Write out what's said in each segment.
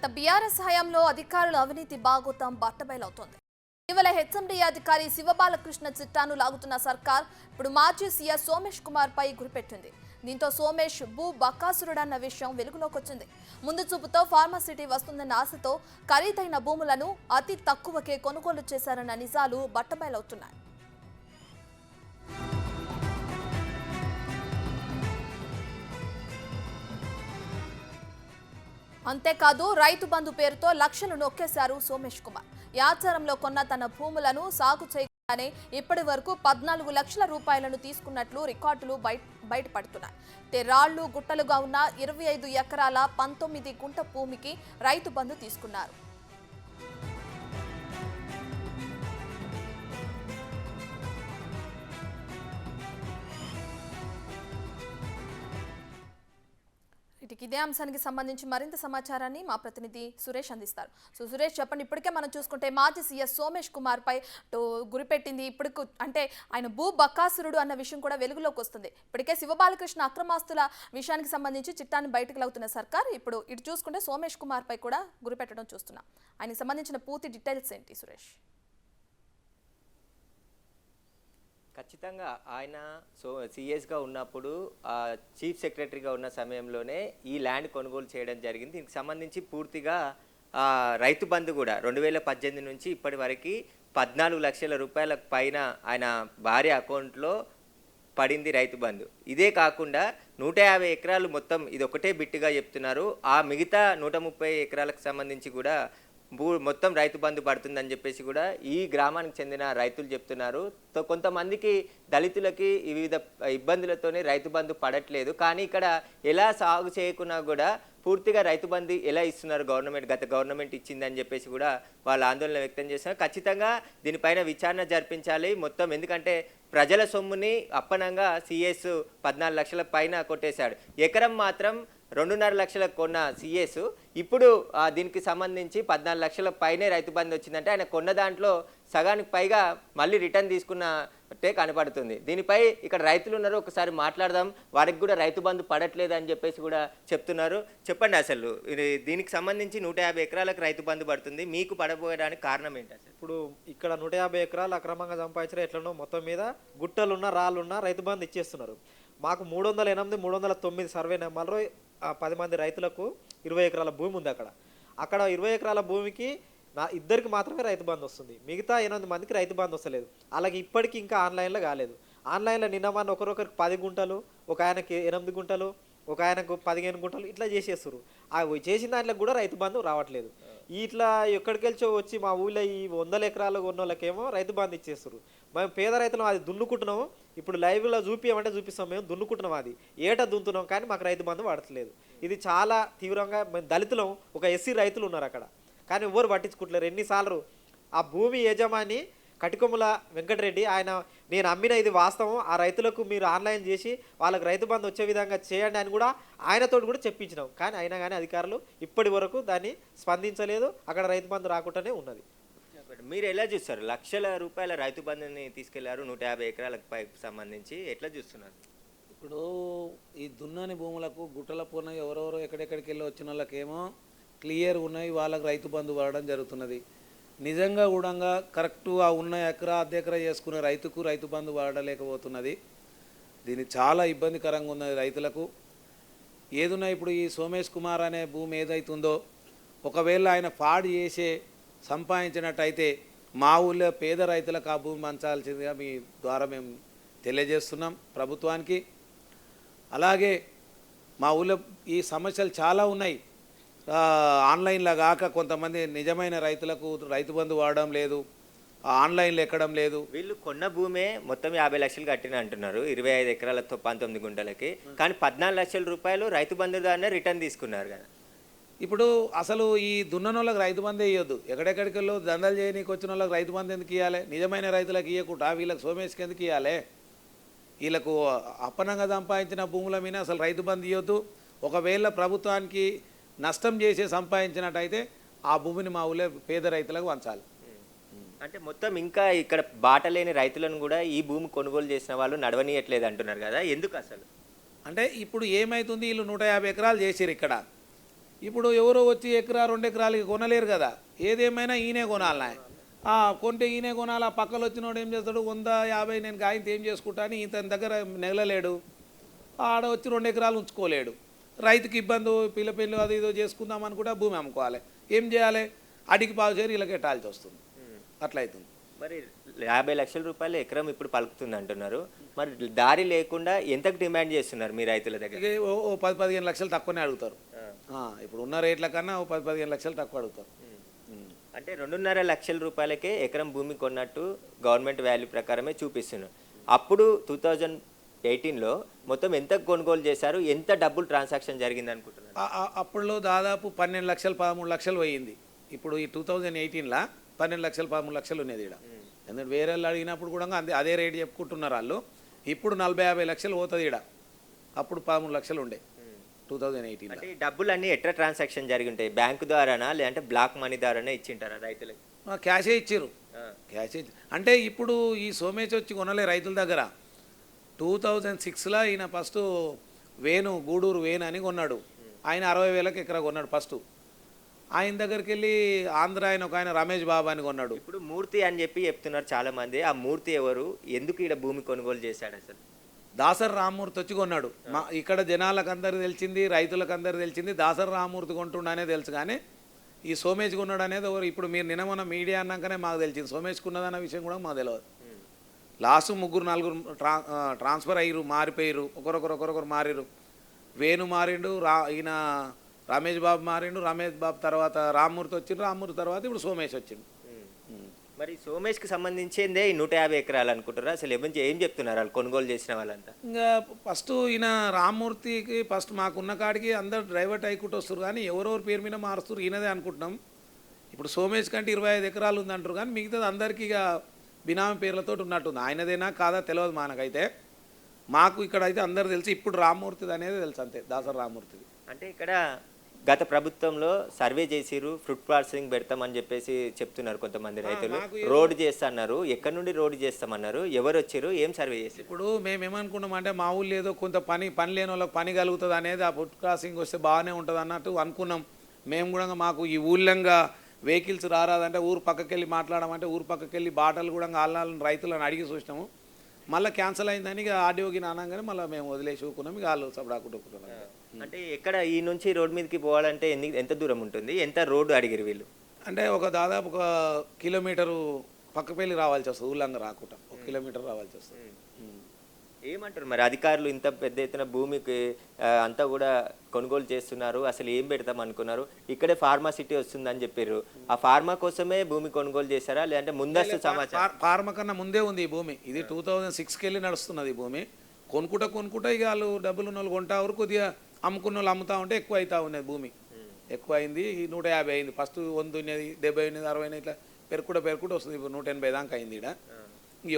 గత బీఆర్ఎస్ హయాంలో అధికారుల అవినీతి బాగోతం బట్టబయలవుతోంది. ఇటీవల హెచ్ఎండీ అధికారి శివబాలకృష్ణ చిట్టాను లాగుతున్న సర్కార్ ఇప్పుడు మాజీ సీఎస్ సోమేష్ కుమార్ పై గురిపెట్టింది. దీంతో సోమేష్ భూ బకాసురుడన్న విషయం వెలుగులోకి వచ్చింది. ముందు చూపుతో ఫార్మాసిటీ వస్తుందన్న ఆశతో ఖరీదైన భూములను అతి తక్కువకే కొనుగోలు చేశారన్న నిజాలు బట్టబయలవుతున్నాయి. అంతేకాదు రైతు బంధు పేరుతో లక్షలు నొక్కేశారు సోమేష్ కుమార్. యాచారంలో కొన్న తన భూములను సాగు చేయగానే ఇప్పటి వరకు 14 లక్షల రూపాయలను తీసుకున్నట్లు రికార్డులు బయటపడుతున్నాయి. రాళ్లు గుట్టలుగా ఉన్న 25 ఎకరాల 19 గుంట భూమికి రైతు బంధు తీసుకున్నారు. ఇదే అంశానికి సంబంధించి మరింత సమాచారాన్ని మా ప్రతినిధి సురేష్ అందిస్తారు. సో సురేష్, చెప్పండి, ఇప్పటికే మనం చూసుకుంటే మాజీ సీఎస్ సోమేష్ కుమార్ పై గురిపెట్టింది. ఇప్పుడు అంటే ఆయన భూ బకాసురుడు అన్న విషయం కూడా వెలుగులోకి వస్తుంది. ఇప్పటికే శివబాలకృష్ణ అక్రమాస్తుల విషయానికి సంబంధించి చిట్టాన్ని బయటకు లాగుతున్న సర్కార్ ఇప్పుడు ఇటు చూసుకుంటే సోమేష్ కుమార్ పై కూడా గురిపెట్టడం చూస్తున్నాం. ఆయనకు సంబంధించిన పూర్తి డీటెయిల్స్ ఏంటి సురేష్? ఖచ్చితంగా ఆయన సీఎస్గా ఉన్నప్పుడు చీఫ్ సెక్రటరీగా ఉన్న సమయంలోనే ఈ ల్యాండ్ కొనుగోలు చేయడం జరిగింది. దీనికి సంబంధించి పూర్తిగా రైతు బంధు కూడా 2018 నుంచి ఇప్పటి వరకు 14 లక్షల రూపాయల పైన ఆయన భార్య అకౌంట్లో పడింది రైతు బంధు. ఇదే కాకుండా 150 ఎకరాలు మొత్తం ఇది ఒకటే బిట్టుగా చెప్తున్నారు. ఆ మిగతా 130 ఎకరాలకు సంబంధించి కూడా మొత్తం రైతు బంధు పడుతుందని చెప్పేసి కూడా ఈ గ్రామానికి చెందిన రైతులు చెప్తున్నారు. కొంతమందికి దళితులకి వివిధ ఇబ్బందులతోనే రైతు బంధు పడట్లేదు. కానీ ఇక్కడ ఎలా సాగు చేయకున్నా కూడా పూర్తిగా రైతు బంధు ఎలా ఇస్తున్నారు గత గవర్నమెంట్ ఇచ్చిందని చెప్పేసి కూడా వాళ్ళు ఆందోళన వ్యక్తం చేస్తున్నారు. ఖచ్చితంగా దీనిపైన విచారణ జరిపించాలి మొత్తం. ఎందుకంటే ప్రజల సొమ్ముని అప్పనంగా సీఎస్ 14 లక్షల పైన కొట్టేశాడు. ఎకరం మాత్రం 2.5 లక్షలకు కొన్న సీఎస్ ఇప్పుడు దీనికి సంబంధించి 14 లక్షల పైనే రైతు బంధు వచ్చిందంటే ఆయన కొన్న దాంట్లో సగానికి పైగా మళ్ళీ రిటర్న్ తీసుకున్నట్టే కనపడుతుంది. దీనిపై ఇక్కడ రైతులు ఉన్నారు, ఒకసారి మాట్లాడదాం. వారికి కూడా రైతు బంధు పడట్లేదు అని చెప్పేసి కూడా చెప్తున్నారు. చెప్పండి, అసలు దీనికి సంబంధించి 150 ఎకరాలకు రైతు బంధు పడుతుంది, మీకు పడబోయడానికి కారణం ఏంటి? అసలు ఇప్పుడు ఇక్కడ 150 ఎకరాలు అక్రమంగా సంపాదించారు. ఎట్లనో మొత్తం మీద గుట్టలున్నా రాళ్ళున్నా రైతు బంధు ఇచ్చేస్తున్నారు. మాకు 308, 309 సర్వే నెంబర్లో 10 మంది రైతులకు 20 ఎకరాల భూమి ఉంది. అక్కడ 20 ఎకరాల భూమికి ఇద్దరికి మాత్రమే రైతు బంధు వస్తుంది. మిగతా 8 మందికి రైతు బంధు వస్తలేదు. అలాగే ఇప్పటికీ ఇంకా ఆన్లైన్లో కాలేదు. ఆన్లైన్లో నిన్న ఒకరొకరికి 10 గుంటలు, ఒక ఆయనకి 8 గుంటలు, ఒక ఆయనకు 15 గుంటలు ఇట్లా చేసేస్తారు. చేసిన దాంట్లో కూడా రైతు బంధు రావట్లేదు. ఇట్లా ఎక్కడికెళ్ళో వచ్చి మా ఊళ్ళో ఈ 100 ఎకరాలు ఉన్న వాళ్ళకేమో రైతు బంధు ఇచ్చేస్తారు. మేము పేద రైతులం, అది దున్నుకుంటున్నాము. ఇప్పుడు లైవ్లో చూపించమంటే చూపిస్తాం, మేము దున్నుకుంటున్నాం, అది ఏటా దున్నుతున్నాం, కానీ మాకు రైతు బంధు పడట్లేదు. ఇది చాలా తీవ్రంగా మేము దళితులం, ఒక ఎస్సీ రైతులు ఉన్నారు అక్కడ, కానీ ఎవరు పట్టించుకుంటలేరు. ఎన్నిసార్లు ఆ భూమి యజమాని కటికొమ్మల వెంకటరెడ్డి ఆయన నేను అమ్మిన ఇది వాస్తవం, ఆ రైతులకు మీరు ఆన్లైన్ చేసి వాళ్ళకి రైతు బంధు వచ్చే విధంగా చేయండి అని కూడా ఆయనతో కూడా చెప్పించినాం. కానీ అయినా కానీ అధికారులు ఇప్పటి వరకు దాన్ని స్పందించలేదు. అక్కడ రైతు బంధు రాకుండానే ఉన్నది. మీరు ఎలా చూస్తారు? లక్షల రూపాయల రైతు బంధుని తీసుకెళ్లారు 150 ఎకరాలకు పైకి సంబంధించి, ఎట్లా చూస్తున్నారు? ఇప్పుడు ఈ దున్నని భూములకు గుట్టల పూర్ణ ఎవరెవరో ఎక్కడెక్కడికి వెళ్ళి వచ్చిన వాళ్ళకేమో క్లియర్ ఉన్నాయి, వాళ్ళకి రైతు బంధు పడడం జరుగుతున్నది. నిజంగా కూడా కరెక్టు ఆ ఉన్న ఎకరా అర్ధ ఎకరా చేసుకునే రైతుకు రైతు బంధు పడలేకపోతున్నది. దీనికి చాలా ఇబ్బందికరంగా ఉన్నది రైతులకు. ఏదున్నా ఇప్పుడు ఈ సోమేష్ కుమార్ అనే భూమి ఏదైతుందో ఒకవేళ ఆయన పాడు చేసే సంపాదించినట్టయితే మా ఊళ్ళో పేద రైతులకు ఆ భూమి పంచాల్సిందిగా మీ ద్వారా మేము తెలియజేస్తున్నాం ప్రభుత్వానికి. అలాగే మా ఊళ్ళో ఈ సమస్యలు చాలా ఉన్నాయి. ఆన్లైన్లో కాక కొంతమంది నిజమైన రైతులకు రైతు బంధు వాడడం లేదు, ఆన్లైన్లో ఎక్కడం లేదు. వీళ్ళు కొన్న భూమే మొత్తం 50 లక్షలు కట్టిన అంటున్నారు, 25 ఎకరాలతో 19 గుంటలకి. కానీ 14 లక్షల రూపాయలు రైతు బంధు దాన్ని రిటర్న్ తీసుకున్నారు కదా. ఇప్పుడు అసలు ఈ దున్నన వాళ్ళకి రైతు బంధే ఇవ్వద్దు. ఎక్కడెక్కడికి వెళ్ళో దందాలు చేయనీకి వచ్చిన వాళ్ళకి రైతు బంధు ఎందుకు ఇవ్వాలి? నిజమైన రైతులకు ఇవ్వకుండా వీళ్ళకి సోమేష్కి ఎందుకు ఇవ్వాలి? వీళ్ళకు అప్పనంగా సంపాదించిన భూముల మీద అసలు రైతు బంధు ఇవ్వద్దు. ఒకవేళ ప్రభుత్వానికి నష్టం చేసి సంపాదించినట్టయితే ఆ భూమిని మా ఊళ్ళో పేద రైతులకు పంచాలి. అంటే మొత్తం ఇంకా ఇక్కడ బాట లేని రైతులను కూడా ఈ భూమి కొనుగోలు చేసిన వాళ్ళు నడవనీయట్లేదు అంటున్నారు కదా, ఎందుకు అసలు? అంటే ఇప్పుడు ఏమవుతుంది, వీళ్ళు 150 ఎకరాలు చేసారు ఇక్కడ. ఇప్పుడు ఎవరో వచ్చి ఎకరా 2 ఎకరాలకి కొనలేరు కదా, ఏదేమైనా ఈయనే కొనాలి. కొంటే ఈయనే కొనాలి. ఆ పక్కలో వచ్చినోడు ఏం చేస్తాడు, 100-50 నేను గాయంతో ఏం చేసుకుంటా అని ఇతని దగ్గర నెగలలేడు. ఆడ వచ్చి 2 ఎకరాలు ఉంచుకోలేడు. రైతుకి ఇబ్బంది, పిల్ల అది ఇదో చేసుకుందాం అనుకుంటే భూమి అమ్ముకోవాలి. ఏం చేయాలి, అడిగి పావుచేరి ఇలా కట్టాల్సి వస్తుంది. అట్లా అవుతుంది. మరి 50 లక్షల రూపాయలు ఎకరం ఇప్పుడు పలుకుతుంది అంటున్నారు. మరి దారి లేకుండా ఎంతకు డిమాండ్ చేస్తున్నారు మీ రైతుల దగ్గర? ఇక ఓ 10-15 లక్షలు తక్కువనే అడుగుతారు. ఇప్పుడు ఉన్న రేట్ల కన్నా ఓ 10-15 లక్షలు తక్కువ అడుగుతారు. అంటే 2.5 లక్షల రూపాయలకే ఎకరం భూమి కొన్నట్టు గవర్నమెంట్ వాల్యూ ప్రకారమే చూపిస్తున్నారు. అప్పుడు 2018లో మొత్తం ఎంత కొనుగోలు చేశారు, ఎంత డబ్బులు ట్రాన్సాక్షన్ జరిగింది అనుకుంటున్నారు? అప్పుడులో దాదాపు 12 లక్షలు 13 లక్షలు పోయింది. ఇప్పుడు ఈ 2018లా 12 లక్షలు 13 లక్షలు ఉన్నది ఇక్కడ. ఎందుకంటే వేరే వాళ్ళు అడిగినప్పుడు కూడా అదే రేటు చెప్పుకుంటున్నారు వాళ్ళు. ఇప్పుడు 40-50 లక్షలు పోతుంది ఇక్కడ. అప్పుడు 13 లక్షలు ఉండే 2018. అంటే ఈ డబ్బులన్నీ ఎట్లా ట్రాన్సాక్షన్ జరిగి ఉంటాయి? బ్యాంకు ద్వారానా లేదంటే బ్లాక్ మనీ ద్వారానే ఇచ్చింటారా రైతులకి? క్యాషే ఇచ్చారు. క్యాషే అంటే ఇప్పుడు ఈ సోమేష్ వచ్చి కొనలే రైతుల దగ్గర. 2006లో ఈయన ఫస్ట్ గూడూరు వేణు అని కొన్నాడు. ఆయన 60,000కి ఎకరా కొన్నాడు ఫస్ట్. ఆయన దగ్గరికి వెళ్ళి ఆంధ్ర ఒక ఆయన రమేష్ బాబు అని కొన్నాడు. ఇప్పుడు మూర్తి అని చెప్పి చెప్తున్నారు చాలా మంది. ఆ మూర్తి ఎవరు, ఎందుకు ఇక్కడ భూమి కొనుగోలు చేశాడు అసలు? దాసరి రామ్మూర్తి వచ్చి కొన్నాడు. ఇక్కడ జనాలకు అందరికి తెలిసింది, రైతులకు అందరికి తెలిసింది దాసరి రామ్మూర్తి కొంటుండనే తెలుసు. కానీ ఈ సోమేష్ కొన్నాడు అనేది ఎవరు ఇప్పుడు మీరు నిన్న మొన్న మీడియా అన్నాకనే మాకు తెలిసింది. సోమేష్ కొన్నదన్న విషయం కూడా మాకు తెలియదు. లాస్ట్ 3-4 ట్రాన్స్ఫర్ అయ్యారు, మారిపోయారు, ఒకరొకరు మారిరు. వేణు మారిండు, ఈయన రమేష్ బాబు మారిండు, రమేష్ బాబు తర్వాత రామ్మూర్తి వచ్చిండు, రామ్మూర్తి తర్వాత ఇప్పుడు సోమేష్ వచ్చిండు. మరి సోమేష్కి సంబంధించిందే ఈ 150 ఎకరాలు అనుకుంటారా? అసలు ఏం చెప్తున్నారు వాళ్ళు కొనుగోలు చేసిన వాళ్ళంతా? ఇంకా ఫస్ట్ ఈయన రామ్మూర్తికి ఫస్ట్ మాకున్న కాడికి అందరు డ్రైవర్ అయ్యుకుంటూ వస్తారు. కానీ ఎవరెవరి పేరు మీద మారుస్తారు ఈయనదే అనుకుంటున్నాం. ఇప్పుడు సోమేష్ కంటే 25 ఎకరాలు ఉందంటారు. కానీ మిగతాది అందరికీ ఇక బినామీ పేర్లతో ఉన్నట్టుంది. ఆయనదేనా కాదా తెలియదు మనకైతే. మాకు ఇక్కడ అయితే అందరు తెలిసి ఇప్పుడు రామ్మూర్తిది అనేది తెలుసు అంతే, దాసరి రామ్మూర్తిది. అంటే ఇక్కడ గత ప్రభుత్వంలో సర్వే చేసిరు, ఫ్రూట్ ప్రాసెసింగ్ పెడతామని చెప్పేసి చెప్తున్నారు కొంతమంది రైతులు. రోడ్డు చేస్తాన్నారు. ఎక్కడి నుండి రోడ్డు చేస్తామన్నారు? ఎవరు వచ్చారు? ఏం సర్వే చేశారు? ఇప్పుడు మేము ఏమనుకున్నాం అంటే మా ఊళ్ళో ఏదో కొంత పని లేని వాళ్ళకి పని కలుగుతుంది అనేది, ఆ ఫుడ్ క్రాసింగ్ వస్తే బాగానే ఉంటుంది అన్నట్టు అనుకున్నాం మేము కూడా. మాకు ఈ ఊళ్ళంగా వెహికల్స్ రారాదంటే ఊరు పక్కకెళ్ళి మాట్లాడమంటే ఊరు పక్కకెళ్ళి బాటలు కూడా వాళ్ళని రైతులను అడిగి చూసినాము. మళ్ళీ క్యాన్సిల్ అయిందని ఇక ఆర్డీఓకి అనగానే మళ్ళీ మేము వదిలేసి ఊకున్నాం. ఇక వాళ్ళు సపడాకుంటున్నాం. అంటే ఎక్కడ ఈ నుంచి రోడ్ మీదకి పోవాలంటే ఎంత దూరం ఉంటుంది? ఎంత రోడ్డు అడిగారు వీళ్ళు? అంటే దాదాపు 1 కిలోమీటరు పక్కపెళ్ళి రావాల్సి వస్తుంది. ఊళ్ళంగా రాకుండా 1 కిలోమీటర్ రావాల్సి వస్తుంది. ఏమంటారు మరి అధికారులు? ఇంత పెద్ద ఎత్తున భూమికి అంతా కూడా కొనుగోలు చేస్తున్నారు. అసలు ఏం పెడతాం అనుకున్నారు? ఇక్కడే ఫార్మా సిటీ వస్తుందని చెప్పారు. ఆ ఫార్మా కోసమే భూమి కొనుగోలు చేశారా లేదంటే ముందస్తు సమాచారం? ఫార్మా కన్నా ముందే ఉంది ఈ భూమి. ఇది 2006కి వెళ్ళి నడుస్తున్నది ఈ భూమి. కొనుక్కుంటా ఇక వాళ్ళు డబ్బులు ఉన్న వాళ్ళు కొంటా వరకు కొద్దిగా అమ్ముకున్న వాళ్ళు అమ్ముతా ఉంటే ఎక్కువ అవుతా ఉన్నది భూమి. ఎక్కువ అయింది. 150 అయింది. ఫస్ట్ 100 ఉన్నది, 70 ఉన్నది, 60 ఇట్లా పెరుకుంటూ వస్తుంది. ఇప్పుడు 180 దాకా అయింది. ఇక్కడ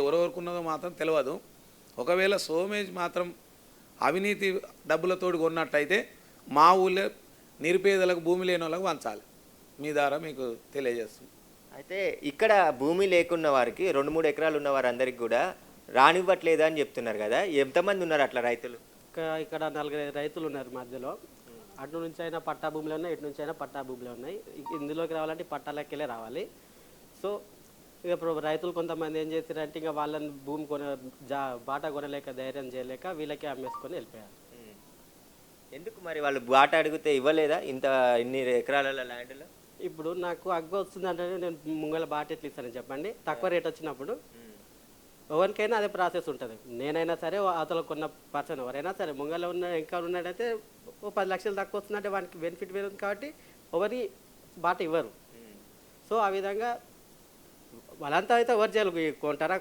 ఎవరెవరికి ఉన్నదో మాత్రం తెలియదు. ఒకవేళ సోమేష్ మాత్రం అవినీతి డబ్బులతోటి కొన్నట్టయితే మా ఊళ్ళో నిరుపేదలకు భూమి లేని వాళ్ళకు పంచాలి. మీ ద్వారా మీకు తెలియజేస్తుంది. అయితే ఇక్కడ భూమి లేకున్న వారికి 2-3 ఎకరాలు ఉన్న వారందరికీ కూడా రానివ్వట్లేదు అని చెప్తున్నారు కదా. ఎంతమంది ఉన్నారు అట్లా రైతులు? ఇక్కడ 4 రైతులు ఉన్నారు మధ్యలో. అటు నుంచి అయినా పట్టా భూములు ఉన్నాయి, ఇటు నుంచి అయినా పట్టా భూములు ఉన్నాయి. ఇందులోకి రావాలంటే పట్టాలకెళ్ళే రావాలి. సో ఇక రైతులు కొంతమంది ఏం చేశారంటే ఇంకా వాళ్ళని భూమి బాటా కొనలేక, ధైర్యం చేయలేక వీళ్ళకే అమ్మేసుకొని వెళ్ళిపోయారు. ఎందుకు మరి వాళ్ళు బాట అడిగితే ఇవ్వలేదా ఇన్ని ఎకరాల ల్యాండ్లో? ఇప్పుడు నాకు అగ్గ వస్తుందంటే నేను ముంగల బాట ఎట్లా ఇస్తానని చెప్పండి. తక్కువ రేట్ వచ్చినప్పుడు ఎవరికైనా అదే ప్రాసెస్ ఉంటుంది. నేనైనా సరే అతను కొన్న పర్సన్ ఎవరైనా సరే ముంగల ఇంకా ఉన్నాడైతే ఓ 10 లక్షలు తక్కువ వస్తుందంటే వానికి బెనిఫిట్ వేరుంది కాబట్టి ఎవరి బాట ఇవ్వరు. సో ఆ విధంగా వాళ్ళంతా అయితే ఎవరు చేయలేదు. కొంటారా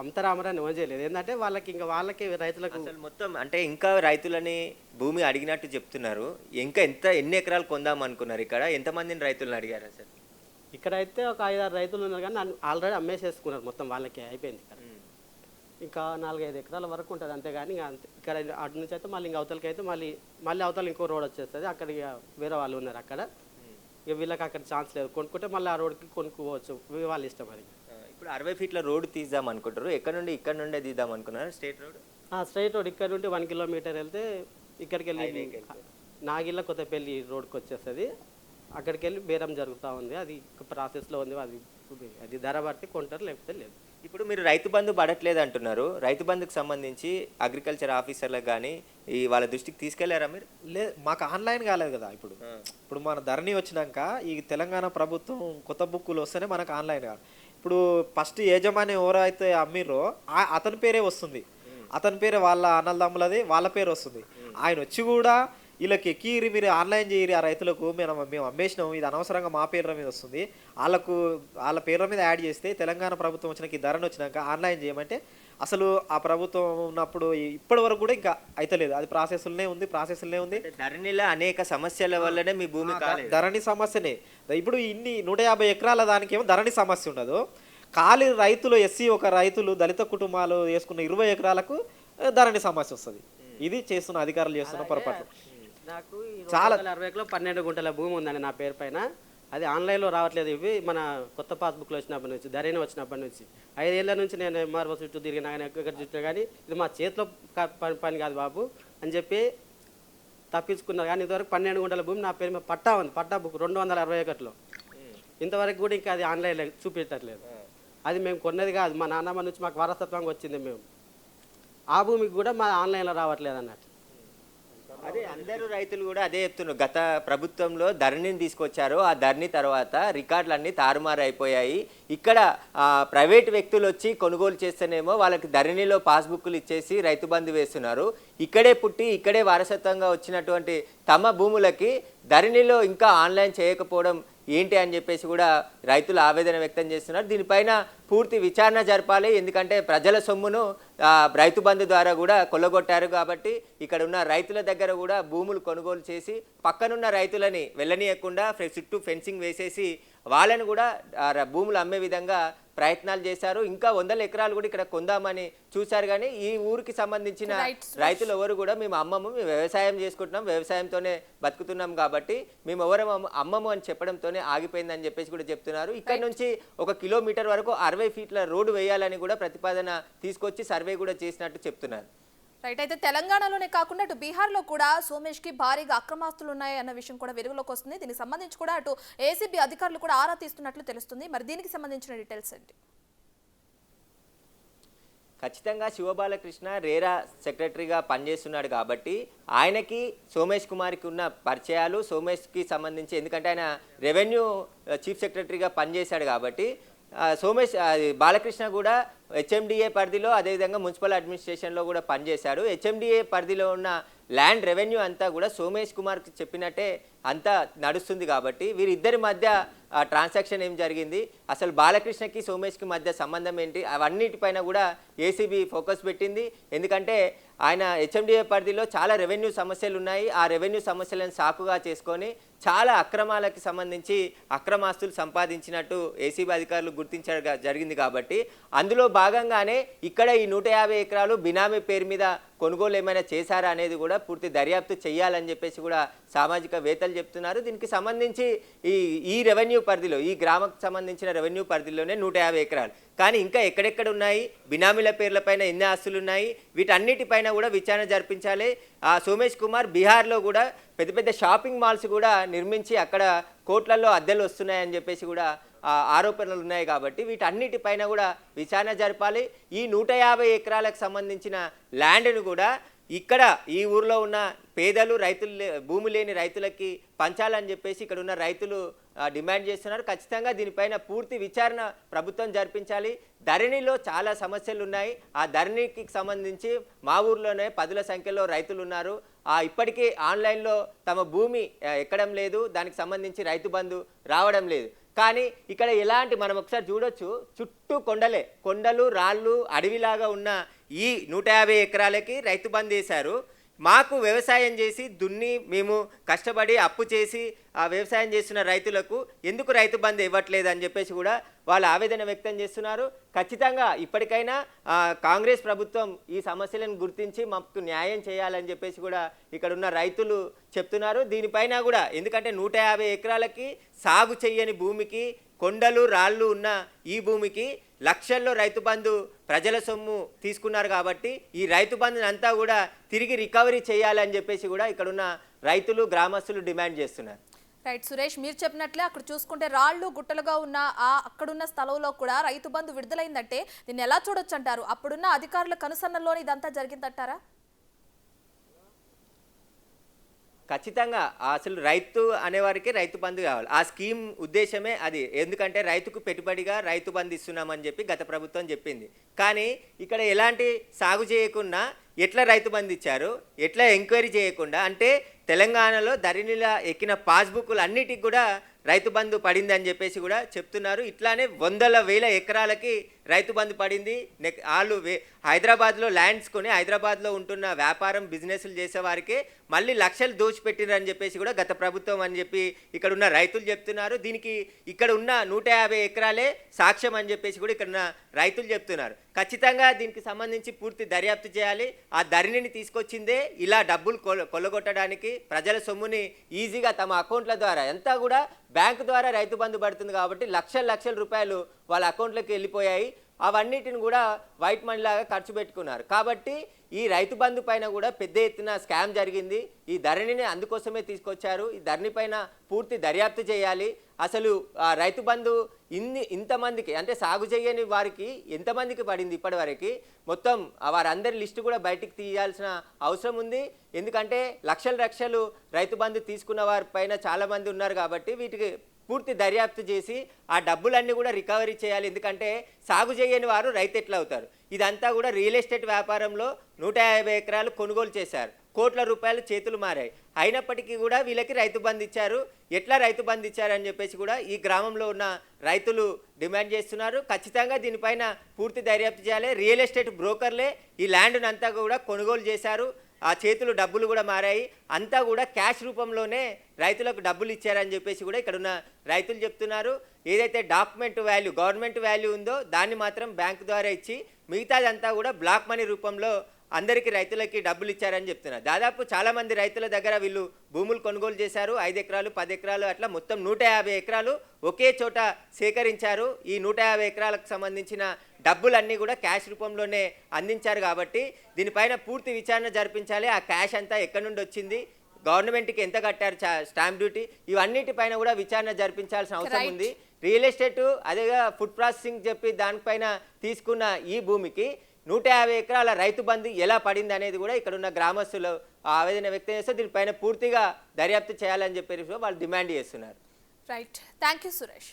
అమ్ముతారా అమ్మరాని ఎవరు చేయలేదు. ఏంటంటే వాళ్ళకి రైతులకు అసలు మొత్తం అంటే ఇంకా రైతులని భూమి అడిగినట్టు చెప్తున్నారు. ఇంకా ఎన్ని ఎకరాలు కొందాం అనుకున్నారు? ఇక్కడ ఎంతమందిని రైతులను అడిగారు అసలు? ఇక్కడైతే ఒక 5-6 రైతులు ఉన్నారు కానీ ఆల్రెడీ అమ్మేసేసుకున్నారు. మొత్తం వాళ్ళకి అయిపోయింది. ఇక్కడ ఇంకా 4-5 ఎకరాల వరకు ఉంటుంది అంతేగాని ఇక్కడ అటు నుంచి అయితే మళ్ళీ అవతలకి అయితే మళ్ళీ అవతల ఇంకో రోడ్ వచ్చేస్తుంది. అక్కడ వేరే వాళ్ళు ఉన్నారు. అక్కడ ఇక వీళ్ళకి అక్కడ ఛాన్స్ లేదు. కొనుక్కుంటే మళ్ళీ ఆ రోడ్కి కొనుక్కోవచ్చు, వాళ్ళ ఇష్టం. అది ఇప్పుడు 60 ఫీట్ల రోడ్డు తీద్దాం అనుకుంటారు. ఇక్కడ నుండే తీద్దాం అనుకున్నారు స్ట్రైట్ రోడ్? స్ట్రైట్ రోడ్ ఇక్కడ నుండి 1 కిలోమీటర్ వెళ్తే ఇక్కడికి వెళ్ళి నాగిళ్ళ కొత్తపల్లి రోడ్కి వచ్చేస్తుంది. అక్కడికి వెళ్ళి బేరం జరుగుతూ ఉంది. అది ప్రాసెస్లో ఉంది. అది ధర బట్టి కొంటారు, లేకపోతే లేదు. ఇప్పుడు మీరు రైతు బంధు పడట్లేదు అంటున్నారు. రైతు బంధుకు సంబంధించి అగ్రికల్చర్ ఆఫీసర్లకు కానీ ఈ వాళ్ళ దృష్టికి తీసుకెళ్లారా మీరు? మాకు ఆన్లైన్ కాలేదు కదా. ఇప్పుడు మన ధరణి వచ్చినాక ఈ తెలంగాణ ప్రభుత్వం కొత్త బుక్కులు వస్తేనే మనకు ఆన్లైన్ కాదు. ఇప్పుడు ఫస్ట్ యజమాని ఎవరైతే అమ్మిర్రో అతని పేరే వస్తుంది. అతని పేరే వాళ్ళ అన్నదమ్ములది వాళ్ళ పేరు వస్తుంది. ఆయన వచ్చి కూడా వీళ్ళకి ఎక్కిరి మీరు ఆన్లైన్ చేయరి ఆ రైతులకు మేము అమ్మేసినాం, ఇది అనవసరంగా మా పేర్ల మీద వస్తుంది, వాళ్ళ పేర్ల మీద యాడ్ చేస్తే తెలంగాణ ప్రభుత్వం వచ్చినాక ఈ ధరను వచ్చినాక ఆన్లైన్ చేయమంటే అసలు ఆ ప్రభుత్వం ఉన్నప్పుడు ఇప్పటి వరకు కూడా ఇంకా అయితలేదు. అది ప్రాసెస్లోనే ఉంది. ధరణిలో అనేక సమస్యల వల్లనే మీ భూమి కాలేదు. ధరణి సమస్యనే. ఇప్పుడు 150 ఎకరాల దానికేమో ధరణి సమస్య ఉండదు. ఖాళీ రైతులు ఎస్సీ ఒక రైతులు దళిత కుటుంబాలు వేసుకున్న 20 ఎకరాలకు ధరణి సమస్య వస్తుంది. ఇది చేస్తున్న అధికారులు చేస్తున్న పొరపాటు. నాకు చాలా 60 12 గుంటల భూమి ఉందండి నా పేరు పైన. అది ఆన్లైన్లో రావట్లేదు. ఇవి మన కొత్త పాస్బుక్లో వచ్చినప్పటి నుంచి, ధరణి వచ్చినప్పటి నుంచి 5 ఏళ్ల నుంచి నేను ఎంఆర్ఓ చుట్టూ తిరిగినా కానీ ఎక్కడ చుట్టూ కానీ ఇది మా చేతిలో పని కాదు బాబు అని చెప్పి తప్పించుకున్నారు. కానీ ఇంతవరకు 12 గుంటల భూమి నా పేరు మీద పట్టా ఉంది. పట్టా బుక్ 260 ఎకర్లో. ఇంతవరకు కూడా ఇంకా అది ఆన్లైన్లో చూపించట్లేదు. అది మేము కొన్నది కాదు, మా నాన్నమ్మ నుంచి మాకు వారసత్వంగా వచ్చింది. మేము ఆ భూమికి కూడా మా ఆన్లైన్లో రావట్లేదు అన్నట్టు. అదే అందరూ రైతులు కూడా అదే చెప్తున్నారు. గత ప్రభుత్వంలో ధరణిని తీసుకొచ్చారు. ఆ ధరణి తర్వాత రికార్డులన్నీ తారుమారు అయిపోయాయి. ఇక్కడ ప్రైవేట్ వ్యక్తులు వచ్చి కొనుగోలు చేస్తేనేమో వాళ్ళకి ధరణిలో పాస్బుక్లు ఇచ్చేసి రైతు బంధు వేస్తున్నారు. ఇక్కడే పుట్టి ఇక్కడే వారసత్వంగా వచ్చినటువంటి తమ భూములకి ధరణిలో ఇంకా ఆన్లైన్ చేయకపోవడం ఏంటి అని చెప్పేసి కూడా రైతులు ఆవేదన వ్యక్తం చేస్తున్నారు. దీనిపైన పూర్తి విచారణ జరపాలి. ఎందుకంటే ప్రజల సొమ్మును రైతు బంధు ద్వారా కూడా కొల్లగొట్టారు కాబట్టి ఇక్కడ ఉన్న రైతుల దగ్గర కూడా భూములు కొనుగోలు చేసి పక్కనున్న రైతులని వెళ్ళనీయకుండా చుట్టూ ఫెన్సింగ్ వేసేసి వాళ్ళని కూడా భూములు అమ్మే విధంగా ప్రయత్నాలు చేశారు. ఇంకా 100 ఎకరాలు కూడా ఇక్కడ కొందామని చూశారు. కానీ ఈ ఊరికి సంబంధించిన రైతులు ఎవరు కూడా మేము అమ్మము, మేము వ్యవసాయం చేసుకుంటున్నాం, వ్యవసాయంతోనే బతుకుతున్నాం కాబట్టి మేము ఎవరు అమ్మము అని చెప్పడంతోనే ఆగిపోయిందని చెప్పేసి కూడా చెప్తున్నారు. ఇక్కడ నుంచి 1 కిలోమీటర్ వరకు 60 ఫీట్ల రోడ్డు వేయాలని కూడా ప్రతిపాదన తీసుకొచ్చి సర్వే కూడా చేసినట్టు చెప్తున్నారు. రైట్. అయితే తెలంగాణలోనే కాకుండా అటు బీహార్లో కూడా సోమేష్కి భారీగా అక్రమాస్తులు ఉన్నాయి అన్న విషయం కూడా వెలుగులోకి వస్తుంది. దీనికి సంబంధించి కూడా అటు ఏసీబీ అధికారులు కూడా ఆరా తీస్తున్నట్లు తెలుస్తుంది. మరి దీనికి సంబంధించిన డీటెయిల్స్ ఏంటి? ఖచ్చితంగా శివబాలకృష్ణ రేరా సెక్రటరీగా పనిచేస్తున్నాడు కాబట్టి ఆయనకి సోమేష్ కుమార్కి ఉన్న పరిచయాలు, సోమేష్కి సంబంధించి ఎందుకంటే ఆయన రెవెన్యూ చీఫ్ సెక్రటరీగా పనిచేశాడు కాబట్టి సోమేష్ బాలకృష్ణ కూడా హెచ్ఎండిఏ పరిధిలో అదేవిధంగా మున్సిపల్ అడ్మినిస్ట్రేషన్లో కూడా పనిచేశాడు. హెచ్ఎండిఏ పరిధిలో ఉన్న ల్యాండ్ రెవెన్యూ అంతా కూడా సోమేష్ కుమార్కి చెప్పినట్టే అంతా నడుస్తుంది కాబట్టి వీరిద్దరి మధ్య ట్రాన్సాక్షన్ ఏం జరిగింది, అసలు బాలకృష్ణకి సోమేష్కి మధ్య సంబంధం ఏంటి, అవన్నిటిపైన కూడా ఏసీబీ ఫోకస్ పెట్టింది. ఎందుకంటే ఆయన హెచ్ఎండిఏ పరిధిలో చాలా రెవెన్యూ సమస్యలు ఉన్నాయి. ఆ రెవెన్యూ సమస్యలను సాకుగా చేసుకొని చాలా అక్రమాలకి సంబంధించి అక్రమాస్తులు సంపాదించినట్టు ఏసీబీ అధికారులు గుర్తించడం జరిగింది కాబట్టి అందులో భాగంగానే ఇక్కడ ఈ 150 ఎకరాలు బినామీ పేరు మీద కొనుగోలు ఏమైనా చేశారా అనేది కూడా పూర్తి దర్యాప్తు చేయాలని చెప్పేసి కూడా సామాజిక వేత్తలు చెప్తున్నారు. దీనికి సంబంధించి ఈ రెవెన్యూ పరిధిలో ఈ గ్రామకు సంబంధించిన రెవెన్యూ పరిధిలోనే 150 ఎకరాలు కానీ ఇంకా ఎక్కడెక్కడ ఉన్నాయి, బినామీల పేర్లపైన ఎన్ని ఆస్తులు ఉన్నాయి, వీటన్నిటిపైన కూడా విచారణ జరిపించాలి. సోమేష్ కుమార్ బీహార్లో కూడా పెద్ద పెద్ద షాపింగ్ మాల్స్ కూడా నిర్మించి అక్కడ కోట్లలో అద్దెలు వస్తున్నాయని చెప్పేసి కూడా ఆరోపణలు ఉన్నాయి కాబట్టి వీటన్నిటిపైన కూడా విచారణ జరపాలి. ఈ 150 ఎకరాలకు సంబంధించిన ల్యాండ్ను కూడా ఇక్కడ ఈ ఊర్లో ఉన్న పేదలు రైతులు భూమి లేని రైతులకి పంచాలని చెప్పేసి ఇక్కడ ఉన్న రైతులు డిమాండ్ చేస్తున్నారు. ఖచ్చితంగా దీనిపైన పూర్తి విచారణ ప్రభుత్వం జరిపించాలి. ధరణిలో చాలా సమస్యలు ఉన్నాయి. ఆ ధరణికి సంబంధించి మా ఊర్లోనే 10ల సంఖ్యలో రైతులు ఉన్నారు. ఇప్పటికీ ఆన్లైన్లో తమ భూమి ఎక్కడం లేదు, దానికి సంబంధించి రైతు బంధు రావడం లేదు. కానీ ఇక్కడ ఎలాంటి మనం ఒకసారి చూడొచ్చు, చుట్టూ కొండలు రాళ్ళు అడవిలాగా ఉన్న ఈ 150 ఎకరాలకి రైతు బంధు వేశారు. మాకు వ్యవసాయం చేసి దున్ని మేము కష్టపడి అప్పు చేసి వ్యవసాయం చేస్తున్న రైతులకు ఎందుకు రైతు బంధు ఇవ్వట్లేదు అని చెప్పేసి కూడా వాళ్ళు ఆవేదన వ్యక్తం చేస్తున్నారు. ఖచ్చితంగా ఇప్పటికైనా కాంగ్రెస్ ప్రభుత్వం ఈ సమస్యలను గుర్తించి మాకు న్యాయం చేయాలని చెప్పేసి కూడా ఇక్కడ ఉన్న రైతులు చెప్తున్నారు. దీనిపైన కూడా ఎందుకంటే 150 ఎకరాలకి సాగు చేయని భూమికి కొండలు రాళ్ళు ఉన్న ఈ భూమికి లక్షల్లో రైతు బంధు ప్రజల సొమ్ము తీసుకున్నారు కాబట్టి ఈ రైతు బంధుని అంతా కూడా తిరిగి రికవరీ చేయాలని చెప్పేసి కూడా ఇక్కడున్న రైతులు గ్రామస్తులు డిమాండ్ చేస్తున్నారు. రైట్ సురేష్, మీరు చెప్పినట్లే అక్కడ చూసుకుంటే రాళ్ళు గుట్టలుగా ఉన్న అక్కడున్న స్థలంలో కూడా రైతు బంధు విడుదలైందంటే దీన్ని ఎలా చూడొచ్చు అంటారు? అప్పుడున్న అధికారుల కనుసన్నల్లోనే ఇదంతా జరిగిందంటారా? ఖచ్చితంగా అసలు రైతు అనేవారికి రైతు బంధు కావాలి. ఆ స్కీమ్ ఉద్దేశమే అది. ఎందుకంటే రైతుకు పెట్టుబడిగా రైతు బంధు ఇస్తున్నామని చెప్పి గత ప్రభుత్వం చెప్పింది. కానీ ఇక్కడ ఎలాంటి సాగు చేయకుండా ఎట్లా రైతు బంధు ఇచ్చారు, ఎట్లా ఎంక్వైరీ చేయకుండా, అంటే తెలంగాణలో ధరణిలా ఎక్కిన పాస్బుక్లు అన్నిటికి కూడా రైతు బంధు పడింది అని చెప్పేసి కూడా చెప్తున్నారు. ఇట్లానే వందల వేల ఎకరాలకి రైతు బంధు పడింది. వాళ్ళు హైదరాబాద్లో ల్యాండ్స్ కొని హైదరాబాద్లో ఉంటున్న వ్యాపారం బిజినెస్లు చేసేవారికి మళ్ళీ లక్షలు దోచిపెట్టిరని చెప్పేసి కూడా గత ప్రభుత్వం అని చెప్పి ఇక్కడ ఉన్న రైతులు చెప్తున్నారు. దీనికి ఇక్కడ ఉన్న 150 ఎకరాలే సాక్ష్యం అని చెప్పేసి కూడా ఇక్కడ ఉన్న రైతులు చెప్తున్నారు. ఖచ్చితంగా దీనికి సంబంధించి పూర్తి దర్యాప్తు చేయాలి. ఆ ధరణిని తీసుకొచ్చిందే ఇలా డబ్బులు కొల్లగొట్టడానికి, ప్రజల సొమ్ముని ఈజీగా తమ అకౌంట్ల ద్వారా, అంతా కూడా బ్యాంకు ద్వారా రైతు బంధు పడుతుంది కాబట్టి లక్షల రూపాయలు వాళ్ళ అకౌంట్లోకి వెళ్ళిపోయాయి. అవన్నిటిని కూడా వైట్ మనీ లాగా ఖర్చు పెట్టుకున్నారు. కాబట్టి ఈ రైతు బంధు పైన కూడా పెద్ద ఎత్తున స్కామ్ జరిగింది. ఈ ధరణిని అందుకోసమే తీసుకొచ్చారు. ఈ ధరణి పైన పూర్తి దర్యాప్తు చేయాలి. అసలు ఆ రైతు బంధు ఇంతమందికి, అంటే సాగు చేయని వారికి ఎంతమందికి పడింది ఇప్పటివరకు, మొత్తం వారందరి లిస్టు కూడా బయటికి తీయాల్సిన అవసరం ఉంది. ఎందుకంటే లక్షలు రైతు బంధు తీసుకున్న వారి పైన చాలామంది ఉన్నారు కాబట్టి వీటికి పూర్తి దర్యాప్తు చేసి ఆ డబ్బులన్నీ కూడా రికవరీ చేయాలి. ఎందుకంటే సాగు చేయని వారు రైతు ఎట్లా అవుతారు? ఇదంతా కూడా రియల్ ఎస్టేట్ వ్యాపారంలో 150 ఎకరాలు కొనుగోలు చేశారు, కోట్ల రూపాయలు చేతులు మారాయి. అయినప్పటికీ కూడా వీళ్ళకి రైతు బంధు ఇచ్చారు. ఎట్లా రైతు బంధు ఇచ్చారని చెప్పేసి కూడా ఈ గ్రామంలో ఉన్న రైతులు డిమాండ్ చేస్తున్నారు. ఖచ్చితంగా దీనిపైన పూర్తి దర్యాప్తు చేయాలి. రియల్ ఎస్టేట్ బ్రోకర్లే ఈ ల్యాండ్ను అంతా కూడా కొనుగోలు చేశారు. ఆ చేతులు డబ్బులు కూడా మారాయి. అంతా కూడా క్యాష్ రూపంలోనే రైతులకు డబ్బులు ఇచ్చారని చెప్పేసి కూడా ఇక్కడ ఉన్న రైతులు చెప్తున్నారు. ఏదైతే డాక్యుమెంట్ వాల్యూ, గవర్నమెంట్ వాల్యూ ఉందో దాన్ని మాత్రం బ్యాంకు ద్వారా ఇచ్చి మిగతాదంతా కూడా బ్లాక్ మనీ రూపంలో అందరికీ రైతులకి డబ్బులు ఇచ్చారని చెప్తున్నారు. దాదాపు చాలామంది రైతుల దగ్గర వీళ్ళు భూములు కొనుగోలు చేశారు. 5 ఎకరాలు 10 ఎకరాలు అట్లా మొత్తం 150 ఎకరాలు ఒకే చోట సేకరించారు. ఈ 150 ఎకరాలకు సంబంధించిన డబ్బులన్నీ కూడా క్యాష్ రూపంలోనే అందించారు. కాబట్టి దీనిపైన పూర్తి విచారణ జరిపించాలి. ఆ క్యాష్ అంతా ఎక్కడి నుండి వచ్చింది, గవర్నమెంట్కి ఎంత కట్టారు స్టాంప్ డ్యూటీ, ఇవన్నిటిపైన కూడా విచారణ జరిపించాల్సిన అవసరం ఉంది. రియల్ ఎస్టేట్ అదేగా ఫుడ్ ప్రాసెసింగ్ చెప్పి దానిపైన తీసుకున్న ఈ భూమికి 150 ఎకరాల రైతు బంధు ఎలా పడింది అనేది కూడా ఇక్కడ ఉన్న గ్రామస్తులు ఆవేదన వ్యక్తం చేస్తే దీనిపైన పూర్తిగా దర్యాప్తు చేయాలని చెప్పి వాళ్ళు డిమాండ్ చేస్తున్నారు. Right, thank you Suresh.